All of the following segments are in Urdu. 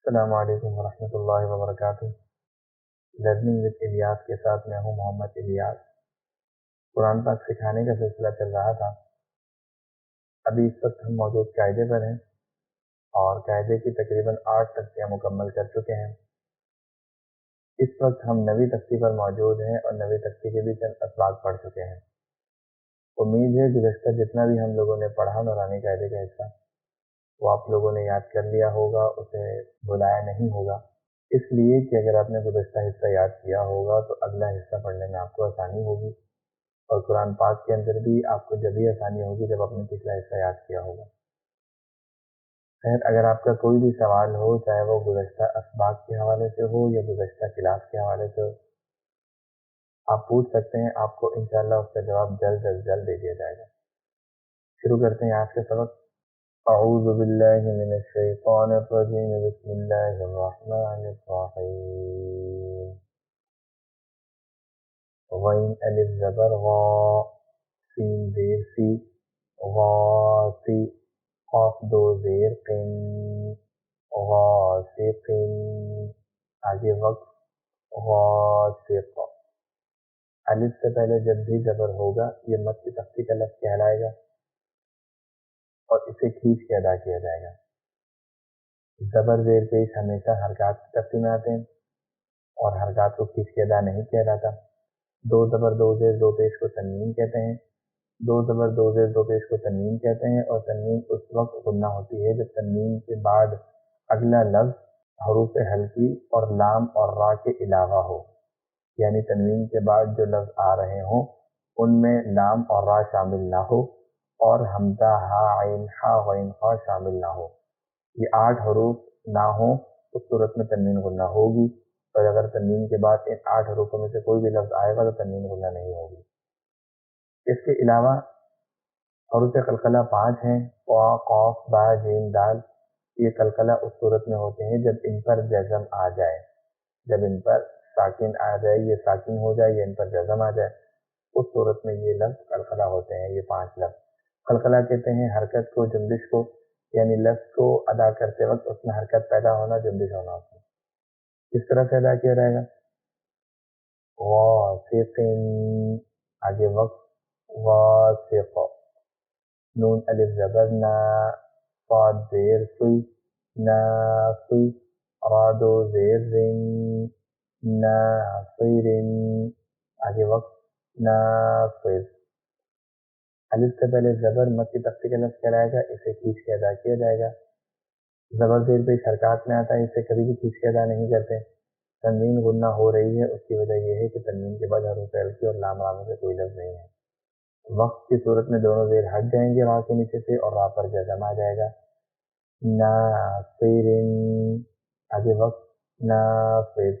السلام علیکم ورحمۃ اللہ وبرکاتہ۔ لرننگ وتھ الیاس کے ساتھ میں ہوں محمد الیاس۔ قرآن پاک سکھانے کا سلسلہ چل رہا تھا۔ ابھی اس وقت ہم موجود قاعدے پر ہیں اور قاعدے کی تقریباً 8 تختیاں مکمل کر چکے ہیں۔ اس وقت ہم 9ویں تختی پر موجود ہیں اور 9ویں تختی کے بھی چند اسباق پڑھ چکے ہیں۔ امید ہے گزشتہ جتنا بھی ہم لوگوں نے پڑھا نورانی قاعدے کا حصہ وہ آپ لوگوں نے یاد کر لیا ہوگا، اسے بلایا نہیں ہوگا، اس لیے کہ اگر آپ نے گزشتہ حصہ یاد کیا ہوگا تو اگلا حصہ پڑھنے میں آپ کو آسانی ہوگی، اور قرآن پاک کے اندر بھی آپ کو جب ہی آسانی ہوگی جب آپ نے پچھلا حصہ یاد کیا ہوگا۔ خیر، اگر آپ کا کوئی بھی سوال ہو، چاہے وہ گزشتہ اسباق کے حوالے سے ہو یا گزشتہ کلاس کے حوالے سے ہو، آپ پوچھ سکتے ہیں، آپ کو انشاءاللہ اس کا جواب جلد از جلد دے دیا جائے گا۔ شروع کرتے ہیں آج کے سبق۔ اعوذ باللہ من الشیطان الرجیم، بسم اللہ الرحمن الرحیم۔ غین الف زبر غا، سین زیر سی، غاسی، قاف دو زیر قن، غاسقن، آگے وقف غاسق۔ الف سے پہلے جب بھی زبر ہوگا یہ مد کی تختی کا لفظ کہلائے گا اور اسے کھینچ کے ادا کیا جائے گا۔ زبر زیر پیش ہمیشہ حرکات کی تختی میں آتے ہیں اور حرکات کو کھینچ کے ادا نہیں کیا جاتا۔ دو زبر دو زیر دو پیش کو تنوین کہتے ہیں، دو زبر دو زیر دو پیش کو تنوین کہتے ہیں، اور تنوین اس وقت غنہ ہوتی ہے جب تنوین کے بعد اگلا لفظ حروف ہلکی اور لام اور را کے علاوہ ہو، یعنی تنوین کے بعد جو لفظ آ رہے ہوں ان میں لام اور را شامل نہ ہو اور حمزہ ہا عین ہا غین خا شامل نہ ہو۔ یہ 8 حروف نہ ہوں اس صورت میں تنوین غنہ ہوگی، اور اگر تنوین کے بعد ان 8 حروفوں میں سے کوئی بھی لفظ آئے گا تو تنوین غنہ نہیں ہوگی۔ اس کے علاوہ حروف قلقلہ 5 ہیں، قا، قاف، با، جیم، دال۔ یہ قلقلہ اس صورت میں ہوتے ہیں جب ان پر جزم آ جائے، جب ان پر ساکن آ جائے، یہ ساکن ہو جائے یا ان پر جزم آ جائے، اس صورت میں یہ لفظ قلقلہ ہوتے ہیں۔ یہ 5 لفظ قلقلہ کہتے ہیں حرکت کو، جنبش کو، یعنی لفظ کو ادا کرتے وقت اس میں حرکت پیدا ہونا، جنبش ہونا اس میں۔ کس طرح سے ادا کیا جائے گا؟ غاسقن، آگے وقف غاسق، نون الف زبر نا، صاد زیر سی، ناصی، را دو زیر رن، ناصرن، آگے وقف ناصر۔ الف سے پہلے زبر مد کی تختی کا لفظ کہلائے گا، اسے کھینچ کے ادا کیا جائے گا۔ زبر زیر پیش حرکات میں آتا ہے، اسے کبھی بھی کھینچ کے ادا نہیں کرتے۔ تنوین غنہ ہو رہی ہے، اس کی وجہ یہ ہے کہ تنوین کے بعد حروف ہلکی اور لام را میں سے کوئی لفظ نہیں ہے۔ وقت کی صورت میں دونوں زیر ہٹ جائیں گے را کے نیچے سے اور را پر جزم آ جائے گا۔ ناصرن، آگے وقت ناصر۔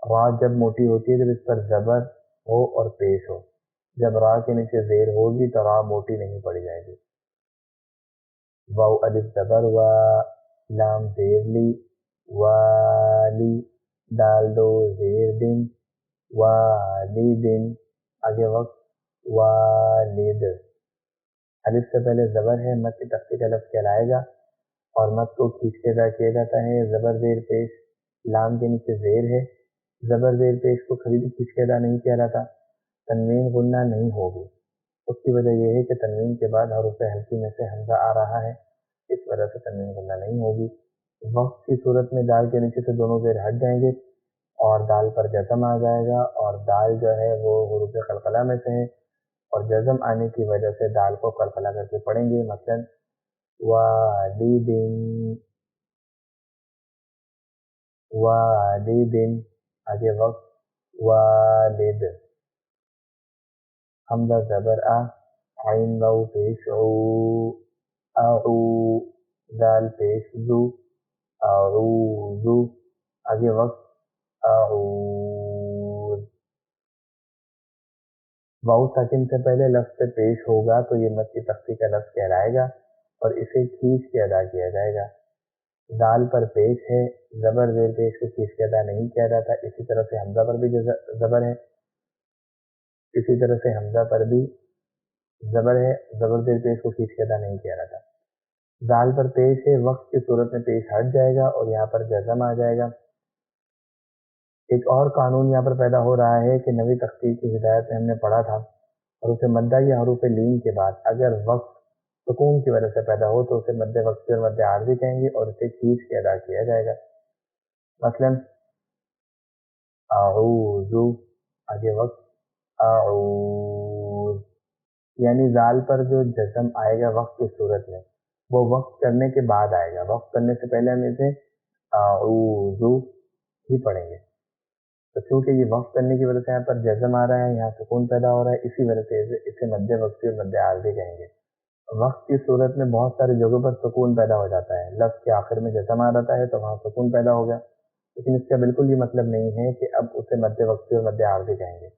را جب موٹی ہوتی ہے جب اس پر زبر ہو اور پیش ہو، جب را کے نیچے زیر ہوگی تو را موٹی نہیں پڑی جائے گی۔ واو الف زبر وا، لام زیر لی، والی، دال دو زیر دن، والدن، آگے وقت والد۔ الف سے پہلے زبر ہے، مد کی تختی کا لفظ کہلائے گا اور مد کو کھینچ کے ادا کیا جاتا ہے۔ زبر زیر پیش لام کے نیچے زیر ہے، زبر زیر پیش کو کبھی بھی کھینچ کے ادا نہیں کیا جاتا، تنوین غنہ نہیں ہوگی۔ اس کی وجہ یہ ہے کہ تنوین کے بعد حروف ہلکی میں سے حمزہ آ رہا ہے، اس وجہ سے تنوین غنہ نہیں ہوگی۔ وقت کی صورت میں دال کے نیچے سے دونوں زیر ہٹ جائیں گے اور دال پر جزم آ جائے گا، اور دال جو ہے وہ حروف قلقلہ میں سے ہے اور جزم آنے کی وجہ سے دال کو قلقلہ کر کے پڑھیں گے، مثلا والدن، والدن، آگے وقت والد۔ حمزہ زبر آ، عین لو پیش او، اعو، دال پیش زو، اعوذ، آگے وقت اعوذ۔ واو ساکن سے پہلے لفظ سے پیش ہوگا تو یہ مد کی تختی کا لفظ کہلائے گا اور اسے کھینچ کے ادا کیا جائے گا۔ دال پر پیش ہے، زبر زیر پیش کو کھینچ کے ادا نہیں کیا جاتا، اسی طرح سے حمزہ پر بھی زبر ہے، اسی طرح سے حمزہ پر بھی زبر ہے، زبر زیر پیش کو کھینچ کے ادا نہیں کیا جاتا۔ دال پر پیش ہے، وقت کی صورت میں پیش ہٹ جائے گا اور یہاں پر جزم آ جائے گا۔ ایک اور قانون یہاں پر پیدا ہو رہا ہے کہ نوی تختی کی ہدایت میں ہم نے پڑھا تھا، حروف مدہ یا حروف لین کے بعد اگر وقت سکون کی وجہ سے پیدا ہو تو اسے مد وقتی اور مد عارضی کہیں گے اور اسے کھینچ کے ادا کیا جائے گا۔ مثلا اعوذ، آگے وقت اعوذ، یعنی زال پر جو جزم آئے گا وقت کی صورت میں وہ وقت کرنے کے بعد آئے گا، وقت کرنے سے پہلے ہم اسے اعوذ ہی پڑھیں گے۔ تو چونکہ یہ وقف کرنے کی وجہ سے یہاں پر جزم آ رہا ہے، یہاں سکون پیدا ہو رہا ہے، اسی وجہ سے اسے مد وقتی اور مد عارضی کہیں گے۔ وقت کی صورت میں بہت ساری جگہوں پر سکون پیدا ہو جاتا ہے، لفظ کے آخر میں جزم آ جاتا ہے تو وہاں سکون پیدا ہو گیا، لیکن اس کا بالکل یہ مطلب نہیں ہے کہ اب اسے مد وقتی اور مد عارضی کہیں گے۔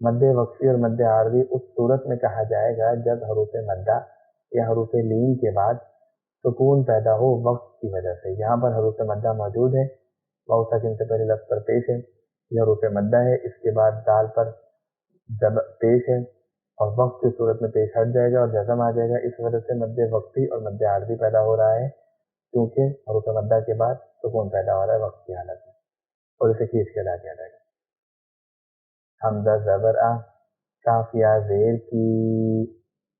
مد وقتی اور مد عارضی اس صورت میں کہا جائے گا جب حروف مدہ یا حروف لین کے بعد سکون پیدا ہو وقت کی وجہ سے۔ یہاں پر حروف مدہ موجود ہے، واو ساکن سے پہلے لفظ پر پیش ہے، یہ حروف مدہ ہے، اس کے بعد دال پر جب پیش ہے اور وقت کی صورت میں پیش ہٹ جائے گا اور جزم آ جائے گا، اس وجہ سے مد وقتی اور مد عارضی پیدا ہو رہا ہے، کیونکہ حروف مدہ کے بعد سکون پیدا ہو رہا ہے وقت کی حالت میں، اور اسے کھینچ کے ادا کیا جائے گا۔ حمزہ زبر آ، کاف یا زیر کی،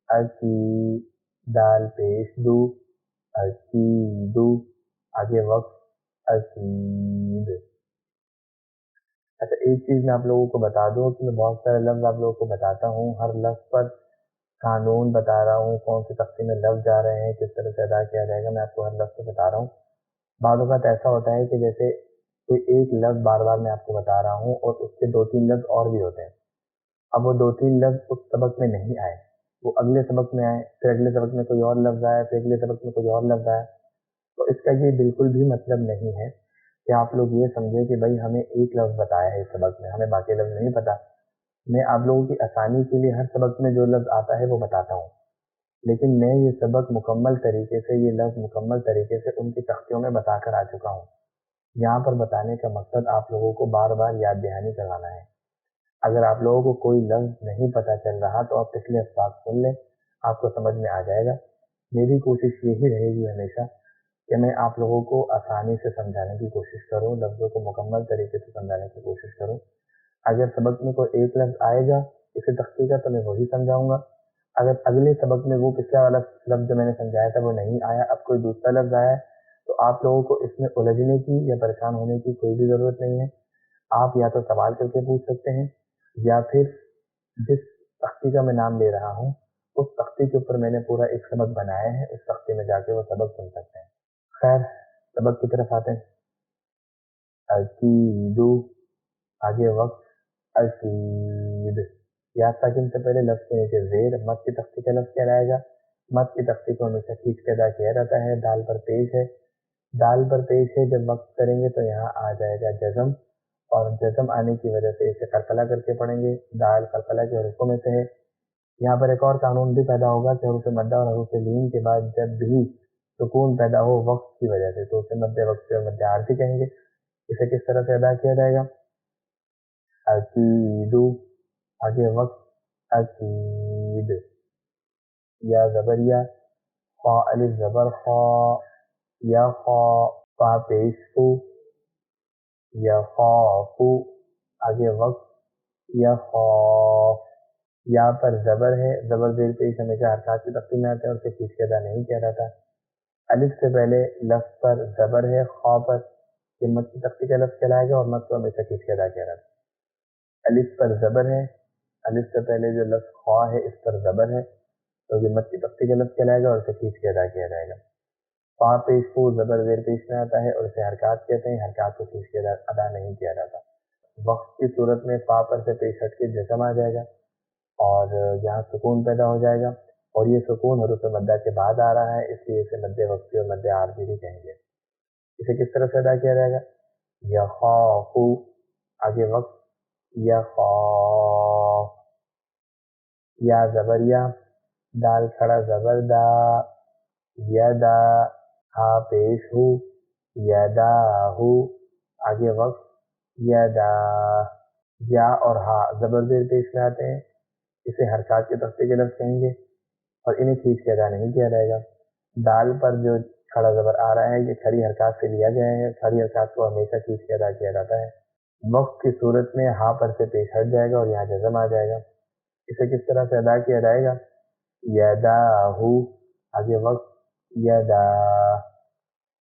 اکی، دال پیش دو، اکیدو، آگے وقت اکید۔ اچھا ایک چیز میں آپ لوگوں کو بتا دوں کہ میں بہت سارے لفظ آپ لوگوں کو بتاتا ہوں، ہر لفظ پر قانون بتا رہا ہوں، کون سی تختی میں لفظ جا رہے ہیں، کس طرح سے ادا کیا جائے گا، میں آپ کو ہر لفظ کو بتا رہا ہوں۔ بعض اوقات ایسا ہوتا ہے کہ جیسے کوئی ایک لفظ بار بار میں آپ کو بتا رہا ہوں اور اس کے 2-3 لفظ اور بھی ہوتے ہیں، اب وہ 2-3 لفظ اس سبق میں نہیں آئے، وہ اگلے سبق میں آئے، پھر اگلے سبق میں کوئی اور لفظ آیا، پھر اگلے سبق میں کوئی اور لفظ آیا، تو اس کا یہ بالکل بھی مطلب نہیں ہے کہ آپ لوگ یہ سمجھیں کہ بھائی ہمیں ایک لفظ بتایا ہے اس سبق میں، ہمیں باقی لفظ نہیں پتا۔ میں آپ لوگوں کی آسانی کے لیے ہر سبق میں جو لفظ آتا ہے وہ بتاتا ہوں، لیکن میں یہ سبق مکمل طریقے سے، یہ لفظ مکمل طریقے سے ان کی تختیوں میں بتا کر آ چکا ہوں۔ یہاں پر بتانے کا مقصد آپ لوگوں کو بار بار یاد دہانی کروانا ہے۔ اگر آپ لوگوں کو کوئی لفظ نہیں پتہ چل رہا تو آپ پچھلے الفاظ سن لیں، آپ کو سمجھ میں آ جائے گا۔ میری کوشش یہی رہے گی ہمیشہ کہ میں آپ لوگوں کو آسانی سے سمجھانے کی کوشش کروں، لفظوں کو مکمل طریقے سے سمجھانے کی کوشش کروں۔ اگر سبق میں کوئی ایک لفظ آئے گا کسی تختی کا تو میں وہی سمجھاؤں گا، اگر اگلے سبق میں وہ پچھلا والا لفظ جو میں نے سمجھایا تھا وہ نہیں آیا، اب کوئی دوسرا لفظ آیا ہے، تو آپ لوگوں کو اس میں الجھنے کی یا پریشان ہونے کی کوئی بھی ضرورت نہیں ہے۔ آپ یا تو سوال کر کے پوچھ سکتے ہیں یا پھر جس تختی کا میں نام لے رہا ہوں اس تختی کے اوپر میں نے پورا ایک سبق بنایا ہے، اس تختی میں جا کے وہ سبق سن سکتے ہیں۔ خیر سبق کی طرف آتے ہیں۔ اکیدو، آگے وقت اکید، یا ساکن سے پہلے لفظ کے نیچے زیر، مد کی تختی کا لفظ کہلائے گا۔ مد کی تختی کو ہمیشہ کھینچ کے ادا کیا جاتا ہے۔ دال پر پیش ہے، دال پر پیش ہے، جب وقت کریں گے تو یہاں آ جائے گا جزم، اور جزم آنے کی وجہ سے اسے قلقلہ کر کے پڑھیں گے، دال قلقلہ کے حروفوں میں سے ہے۔ یہاں پر ایک اور قانون بھی پیدا ہوگا کہ حروف مدہ اور حروف لین کے بعد جب بھی سکون پیدا ہو وقت کی وجہ سے تو اسے مد وقتی اور مد عارضی کہیں گے۔ اسے کس طرح سے ادا کیا جائے گا؟ اکیدو، آگے وقت اکید، یا زبر یا، خا الف زبر خا، یا خا، فا پیش فو، یا خافو، آگے وقت یا خاف۔ یا پر زبر ہے، زبر زیر پیش ہمیشہ حرکات کی تختی میں آتے ہیں اور اسے کھینچ کے ادا نہیں کیا جاتا۔ الف سے پہلے لفظ پر زبر ہے، خا پر یہ مد کی تختی کا لفظ کہلائے گا اور مد کو ہمیشہ کھینچ کے ادا کیا جاتا ہے۔ الف پر زبر ہے، الف سے پہلے جو لفظ خا ہے اس پر زبر ہے تو یہ مد کی تختی کا لفظ کہلائے گا اور اسے کھینچ کے ادا کیا جائے گا۔ فا پیش فو زبر زیر پیش میں آتا ہے اور اسے حرکات کہتے ہیں، حرکات کو کھینچ کے ادا نہیں کیا جاتا۔ وقت کی صورت میں فا پر سے پیش ہٹ کے جزم آ جائے گا اور یہاں سکون پیدا ہو جائے گا، اور یہ سکون حروف مدہ کے بعد آ رہا ہے، اس لیے اسے مد وقتی اور مد عارضی بھی کہیں گے۔ اسے کس طرح سے ادا کیا جائے گا؟ یخافو، آگے وقت یخاف، یا زبر یا، دال کھڑا زبر دا، یدا، ہا پیش ہو، یدا ہو، آگے وقت یدا۔ یا اور ہا زبر زیر پیش میں آتے ہیں، اسے حرکات کے تختے کے لفظ کہیں گے اور انہیں کھینچ کے ادا نہیں کیا جائے گا۔ دال پر جو کھڑا زبر آ رہا ہے یہ کھڑی حرکات سے لیا گیا ہے. کھڑی حرکات کو ہمیشہ کھینچ کے ادا کیا جاتا ہے. وقت کی صورت میں ہاں پر سے پیش ہٹ جائے گا اور یہاں جزم آ جائے گا. اسے کس طرح سے ادا کیا جائے گا؟ یداہو، آگے وقت یدا،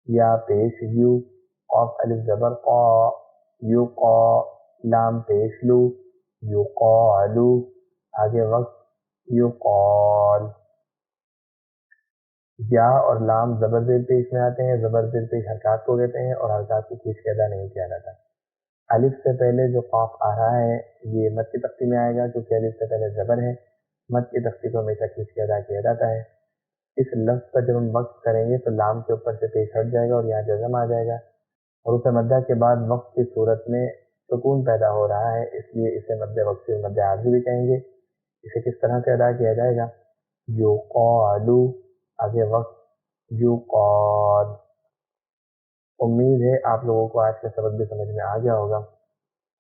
یا پیش یو، قاف الف زبر قا، یو قا، لام پیش لو، یو قالو، آگے وقت یو قال. یا اور لام زبر زیر پیش میں آتے ہیں. زبر زیر پیش حرکات کو کہتے ہیں اور حرکات کو کھینچ کے ادا نہیں کیا جاتا. الف سے پہلے جو قاف آ رہا ہے یہ مد کی تختی میں آئے گا کیونکہ الف سے پہلے زبر ہے. مد کی تختی کو ہمیشہ کھینچ کے ادا کیا جاتا ہے. اس لفظ کا جب ہم وقت کریں گے تو لام کے اوپر سے پیش ہٹ جائے گا اور یہاں جزم آ جائے گا. حروف مدہ کے بعد وقت کی صورت میں سکون پیدا ہو رہا ہے، اس لیے اسے مد وقتی اور مد عارضی بھی کہیں گے. اسے کس طرح سے ادا کیا جائے گا؟ یو قالو، آگے وقت یو قال. امید ہے آپ لوگوں کو آج کا سبق بھی سمجھ میں آ گیا ہوگا.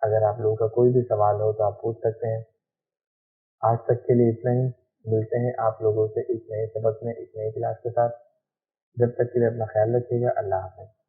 اگر آپ لوگوں کا کوئی بھی سوال ہو تو آپ پوچھ سکتے ہیں. آج تک کے لیے اتنا ہی. ملتے ہیں آپ لوگوں سے ایک نئے سبق میں ایک نئی کلاس کے ساتھ. جب تک کے لیے اپنا خیال رکھیے گا. اللہ حافظ.